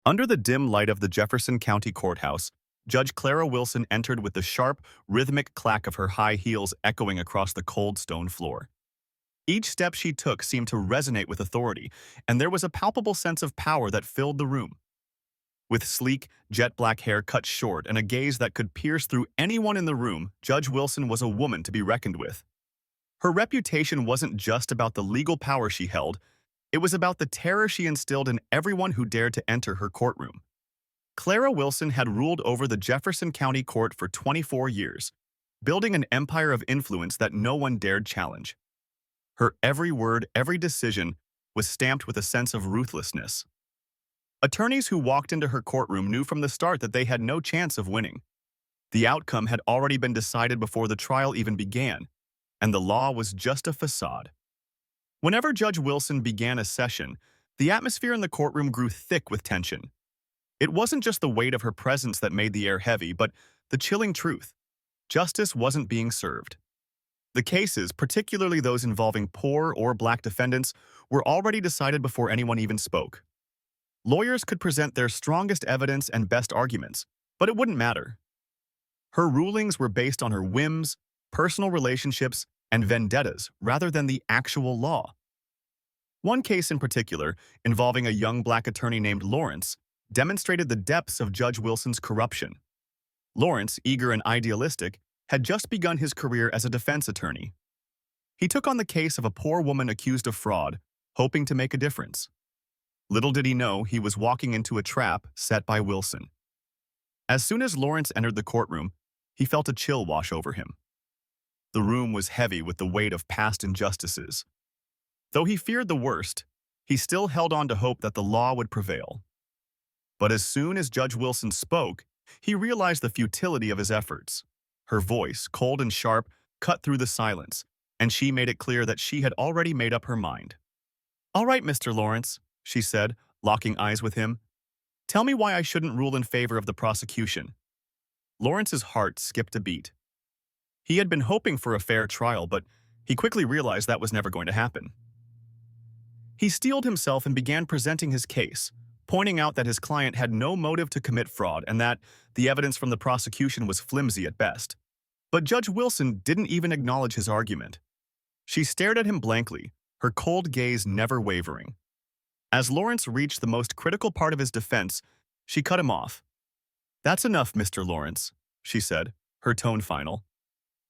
Under the dim light of the Jefferson County Courthouse, Judge Clara Wilson entered with the sharp, rhythmic clack of her high heels echoing across the cold stone floor. Each step she took seemed to resonate with authority, and there was a palpable sense of power that filled the room. With sleek, jet-black hair cut short and a gaze that could pierce through anyone in the room, Judge Wilson was a woman to be reckoned with. Her reputation wasn't just about the legal power she held, it was about the terror she instilled in everyone who dared to enter her courtroom. Clara Wilson had ruled over the Jefferson County Court for 24 years, building an empire of influence that no one dared challenge. Her every word, every decision was stamped with a sense of ruthlessness. Attorneys who walked into her courtroom knew from the start that they had no chance of winning. The outcome had already been decided before the trial even began, and the law was just a facade. Whenever Judge Wilson began a session, the atmosphere in the courtroom grew thick with tension. It wasn't just the weight of her presence that made the air heavy, but the chilling truth. Justice wasn't being served. The cases, particularly those involving poor or black defendants, were already decided before anyone even spoke. Lawyers could present their strongest evidence and best arguments, but it wouldn't matter. Her rulings were based on her whims, personal relationships, and vendettas rather than the actual law. One case in particular, involving a young black attorney named Lawrence, demonstrated the depths of Judge Wilson's corruption. Lawrence, eager and idealistic, had just begun his career as a defense attorney. He took on the case of a poor woman accused of fraud, hoping to make a difference. Little did he know he was walking into a trap set by Wilson. As soon as Lawrence entered the courtroom, he felt a chill wash over him. The room was heavy with the weight of past injustices. Though he feared the worst, he still held on to hope that the law would prevail. But as soon as Judge Wilson spoke, he realized the futility of his efforts. Her voice, cold and sharp, cut through the silence, and she made it clear that she had already made up her mind. "All right, Mr. Lawrence," she said, locking eyes with him. "Tell me why I shouldn't rule in favor of the prosecution." Lawrence's heart skipped a beat. He had been hoping for a fair trial, but he quickly realized that was never going to happen. He steeled himself and began presenting his case, pointing out that his client had no motive to commit fraud and that the evidence from the prosecution was flimsy at best. But Judge Wilson didn't even acknowledge his argument. She stared at him blankly, her cold gaze never wavering. As Lawrence reached the most critical part of his defense, she cut him off. "That's enough, Mr. Lawrence," she said, her tone final.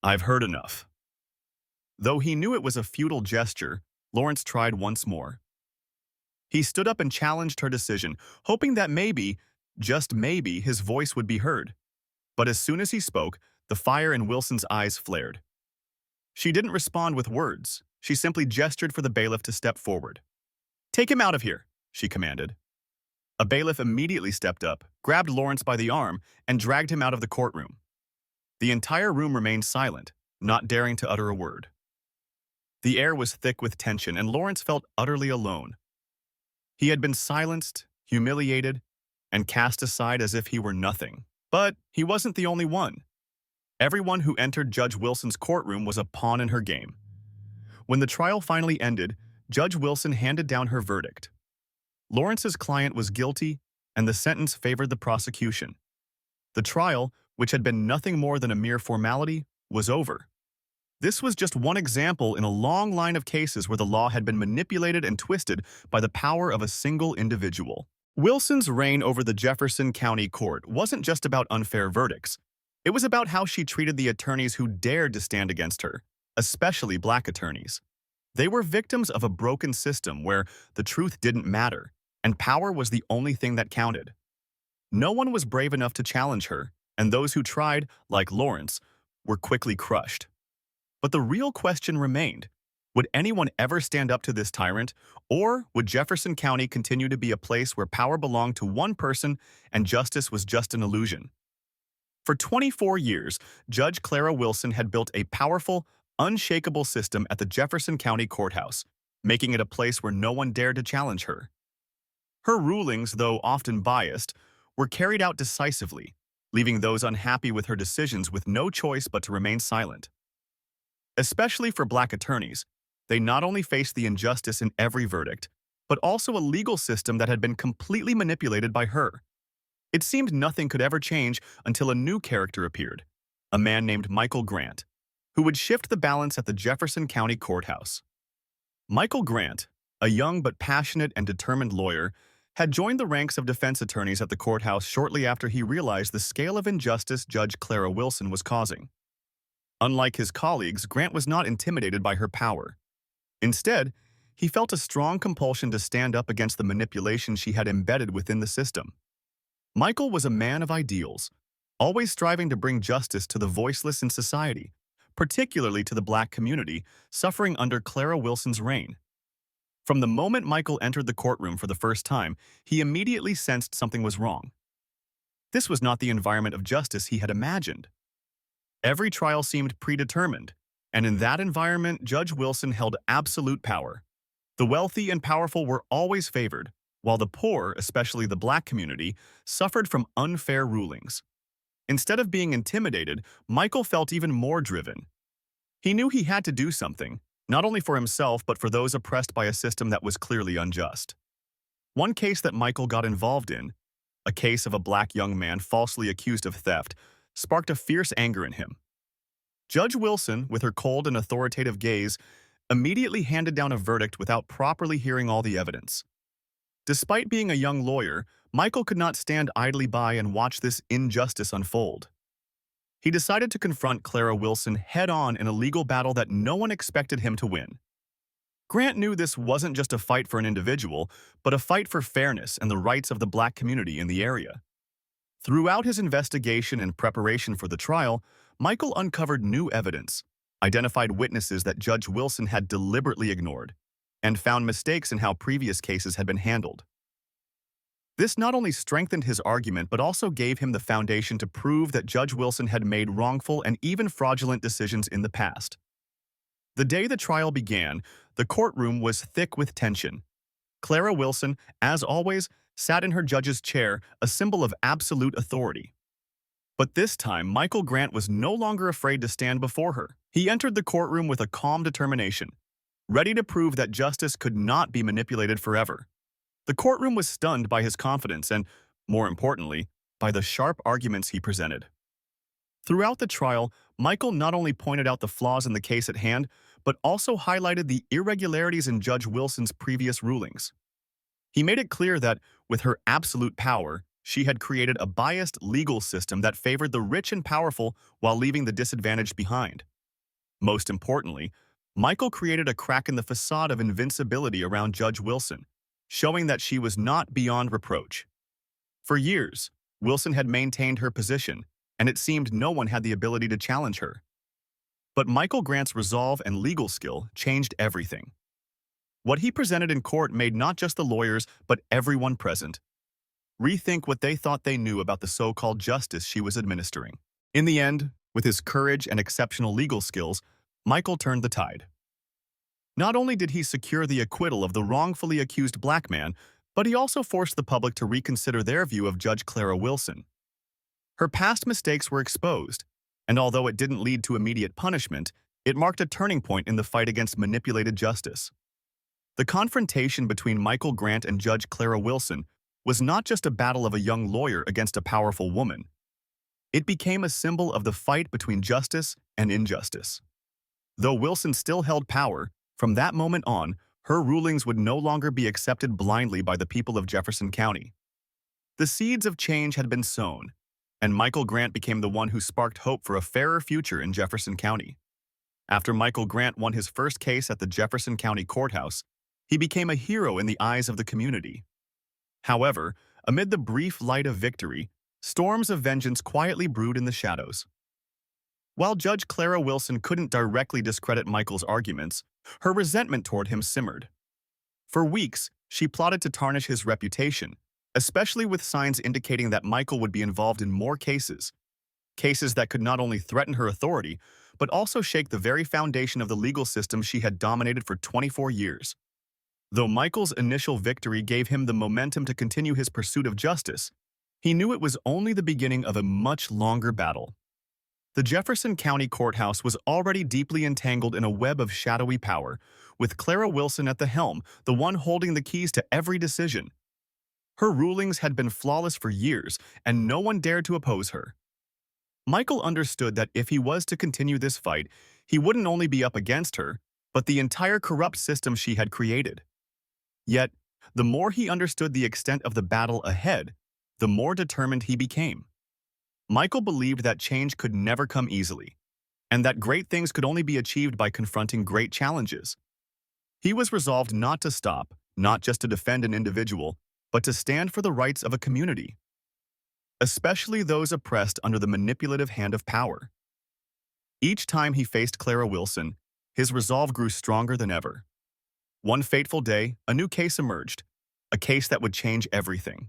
"I've heard enough." Though he knew it was a futile gesture, Lawrence tried once more. He stood up and challenged her decision, hoping that maybe, just maybe, his voice would be heard. But as soon as he spoke, the fire in Wilson's eyes flared. She didn't respond with words. She simply gestured for the bailiff to step forward. "Take him out of here," she commanded. A bailiff immediately stepped up, grabbed Lawrence by the arm, and dragged him out of the courtroom. The entire room remained silent, not daring to utter a word. The air was thick with tension, and Lawrence felt utterly alone. He had been silenced, humiliated, and cast aside as if he were nothing. But he wasn't the only one. Everyone who entered Judge Wilson's courtroom was a pawn in her game. When the trial finally ended, Judge Wilson handed down her verdict. Lawrence's client was guilty, and the sentence favored the prosecution. The trial, which had been nothing more than a mere formality, was over. This was just one example in a long line of cases where the law had been manipulated and twisted by the power of a single individual. Wilson's reign over the Jefferson County Court wasn't just about unfair verdicts. It was about how she treated the attorneys who dared to stand against her, especially black attorneys. They were victims of a broken system where the truth didn't matter, and power was the only thing that counted. No one was brave enough to challenge her, and those who tried, like Lawrence, were quickly crushed. But the real question remained. Would anyone ever stand up to this tyrant, or would Jefferson County continue to be a place where power belonged to one person and justice was just an illusion? For 24 years, Judge Clara Wilson had built a powerful, unshakable system at the Jefferson County Courthouse, making it a place where no one dared to challenge her. Her rulings, though often biased, were carried out decisively, leaving those unhappy with her decisions with no choice but to remain silent. Especially for black attorneys, they not only faced the injustice in every verdict, but also a legal system that had been completely manipulated by her. It seemed nothing could ever change until a new character appeared, a man named Michael Grant, who would shift the balance at the Jefferson County Courthouse. Michael Grant, a young but passionate and determined lawyer, had joined the ranks of defense attorneys at the courthouse shortly after he realized the scale of injustice Judge Clara Wilson was causing. Unlike his colleagues, Grant was not intimidated by her power. Instead, he felt a strong compulsion to stand up against the manipulation she had embedded within the system. Michael was a man of ideals, always striving to bring justice to the voiceless in society, particularly to the Black community suffering under Clara Wilson's reign. From the moment Michael entered the courtroom for the first time, he immediately sensed something was wrong. This was not the environment of justice he had imagined. Every trial seemed predetermined, and in that environment, Judge Wilson held absolute power. The wealthy and powerful were always favored, while the poor, especially the Black community, suffered from unfair rulings. Instead of being intimidated, Michael felt even more driven. He knew he had to do something, not only for himself but for those oppressed by a system that was clearly unjust. One case that Michael got involved in, a case of a Black young man falsely accused of theft, sparked a fierce anger in him. Judge Wilson, with her cold and authoritative gaze, immediately handed down a verdict without properly hearing all the evidence. Despite being a young lawyer, Michael could not stand idly by and watch this injustice unfold. He decided to confront Clara Wilson head-on in a legal battle that no one expected him to win. Grant knew this wasn't just a fight for an individual, but a fight for fairness and the rights of the Black community in the area. Throughout his investigation and preparation for the trial, Michael uncovered new evidence, identified witnesses that Judge Wilson had deliberately ignored, and found mistakes in how previous cases had been handled. This not only strengthened his argument but also gave him the foundation to prove that Judge Wilson had made wrongful and even fraudulent decisions in the past. The day the trial began, the courtroom was thick with tension. Clara Wilson, as always, sat in her judge's chair, a symbol of absolute authority. But this time, Michael Grant was no longer afraid to stand before her. He entered the courtroom with a calm determination, ready to prove that justice could not be manipulated forever. The courtroom was stunned by his confidence and, more importantly, by the sharp arguments he presented. Throughout the trial, Michael not only pointed out the flaws in the case at hand, but also highlighted the irregularities in Judge Wilson's previous rulings. He made it clear that, with her absolute power, she had created a biased legal system that favored the rich and powerful while leaving the disadvantaged behind. Most importantly, Michael created a crack in the facade of invincibility around Judge Wilson, showing that she was not beyond reproach. For years, Wilson had maintained her position, and it seemed no one had the ability to challenge her. But Michael Grant's resolve and legal skill changed everything. What he presented in court made not just the lawyers, but everyone present rethink what they thought they knew about the so-called justice she was administering. In the end, with his courage and exceptional legal skills, Michael turned the tide. Not only did he secure the acquittal of the wrongfully accused Black man, but he also forced the public to reconsider their view of Judge Clara Wilson. Her past mistakes were exposed, and although it didn't lead to immediate punishment, it marked a turning point in the fight against manipulated justice. The confrontation between Michael Grant and Judge Clara Wilson was not just a battle of a young lawyer against a powerful woman. It became a symbol of the fight between justice and injustice. Though Wilson still held power, from that moment on, her rulings would no longer be accepted blindly by the people of Jefferson County. The seeds of change had been sown, and Michael Grant became the one who sparked hope for a fairer future in Jefferson County. After Michael Grant won his first case at the Jefferson County Courthouse, he became a hero in the eyes of the community. However, amid the brief light of victory, storms of vengeance quietly brewed in the shadows. While Judge Clara Wilson couldn't directly discredit Michael's arguments, her resentment toward him simmered. For weeks, she plotted to tarnish his reputation, especially with signs indicating that Michael would be involved in more cases that could not only threaten her authority, but also shake the very foundation of the legal system she had dominated for 24 years. Though Michael's initial victory gave him the momentum to continue his pursuit of justice, he knew it was only the beginning of a much longer battle. The Jefferson County Courthouse was already deeply entangled in a web of shadowy power, with Clara Wilson at the helm, the one holding the keys to every decision. Her rulings had been flawless for years, and no one dared to oppose her. Michael understood that if he was to continue this fight, he wouldn't only be up against her, but the entire corrupt system she had created. Yet, the more he understood the extent of the battle ahead, the more determined he became. Michael believed that change could never come easily, and that great things could only be achieved by confronting great challenges. He was resolved not to stop, not just to defend an individual, but to stand for the rights of a community, especially those oppressed under the manipulative hand of power. Each time he faced Clara Wilson, his resolve grew stronger than ever. One fateful day, a new case emerged, a case that would change everything.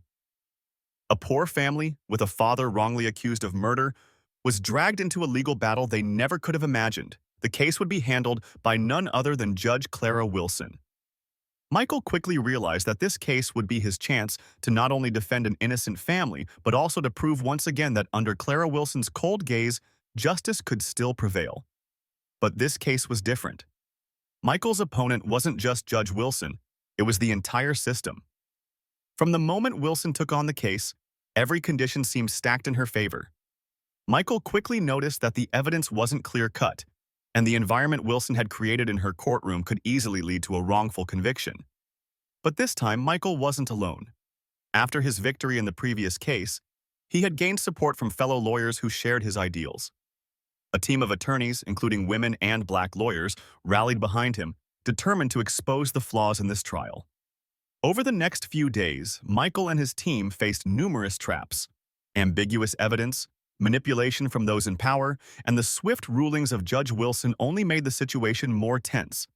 A poor family, with a father wrongly accused of murder, was dragged into a legal battle they never could have imagined. The case would be handled by none other than Judge Clara Wilson. Michael quickly realized that this case would be his chance to not only defend an innocent family, but also to prove once again that under Clara Wilson's cold gaze, justice could still prevail. But this case was different. Michael's opponent wasn't just Judge Wilson, it was the entire system. From the moment Wilson took on the case, every condition seemed stacked in her favor. Michael quickly noticed that the evidence wasn't clear-cut, and the environment Wilson had created in her courtroom could easily lead to a wrongful conviction. But this time, Michael wasn't alone. After his victory in the previous case, he had gained support from fellow lawyers who shared his ideals. A team of attorneys, including women and black lawyers, rallied behind him, determined to expose the flaws in this trial. Over the next few days, Michael and his team faced numerous traps: ambiguous evidence, manipulation from those in power, and the swift rulings of Judge Wilson only made the situation more tense.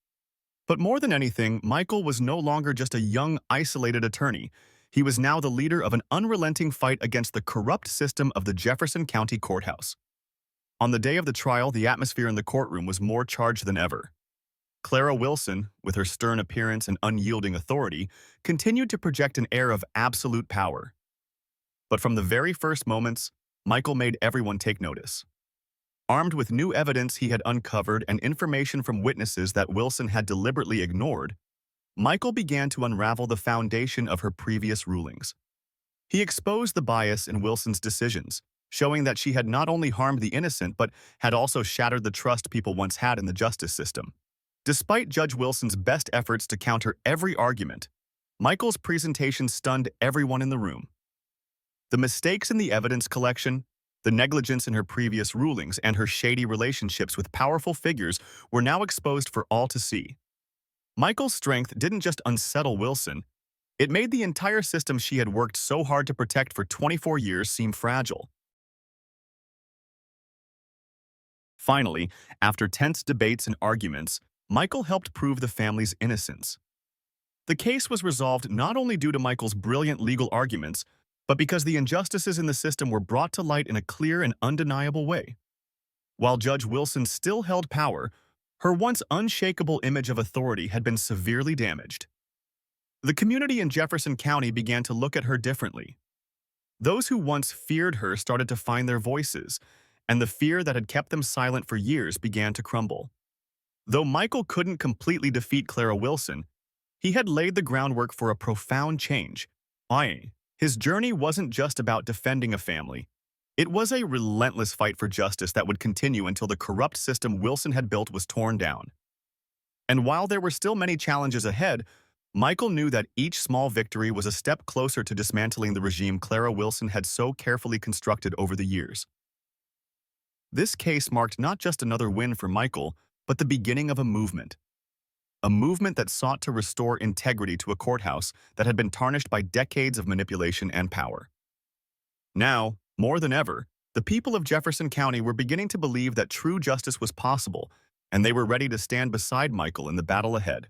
But more than anything, Michael was no longer just a young, isolated attorney. He was now the leader of an unrelenting fight against the corrupt system of the Jefferson County Courthouse. On the day of the trial, the atmosphere in the courtroom was more charged than ever. Clara Wilson, with her stern appearance and unyielding authority, continued to project an air of absolute power. But from the very first moments, Michael made everyone take notice. Armed with new evidence he had uncovered and information from witnesses that Wilson had deliberately ignored, Michael began to unravel the foundation of her previous rulings. He exposed the bias in Wilson's decisions, showing that she had not only harmed the innocent but had also shattered the trust people once had in the justice system. Despite Judge Wilson's best efforts to counter every argument, Michael's presentation stunned everyone in the room. The mistakes in the evidence collection, the negligence in her previous rulings, and her shady relationships with powerful figures were now exposed for all to see. Michael's strength didn't just unsettle Wilson, it made the entire system she had worked so hard to protect for 24 years seem fragile. Finally, after tense debates and arguments, Michael helped prove the family's innocence. The case was resolved not only due to Michael's brilliant legal arguments, but because the injustices in the system were brought to light in a clear and undeniable way. While Judge Wilson still held power, her once unshakable image of authority had been severely damaged. The community in Jefferson County began to look at her differently. Those who once feared her started to find their voices, and the fear that had kept them silent for years began to crumble. Though Michael couldn't completely defeat Clara Wilson, he had laid the groundwork for a profound change. His journey wasn't just about defending a family. It was a relentless fight for justice that would continue until the corrupt system Wilson had built was torn down. And while there were still many challenges ahead, Michael knew that each small victory was a step closer to dismantling the regime Clara Wilson had so carefully constructed over the years. This case marked not just another win for Michael, but the beginning of a movement that sought to restore integrity to a courthouse that had been tarnished by decades of manipulation and power. Now, more than ever, the people of Jefferson County were beginning to believe that true justice was possible, and they were ready to stand beside Michael in the battle ahead.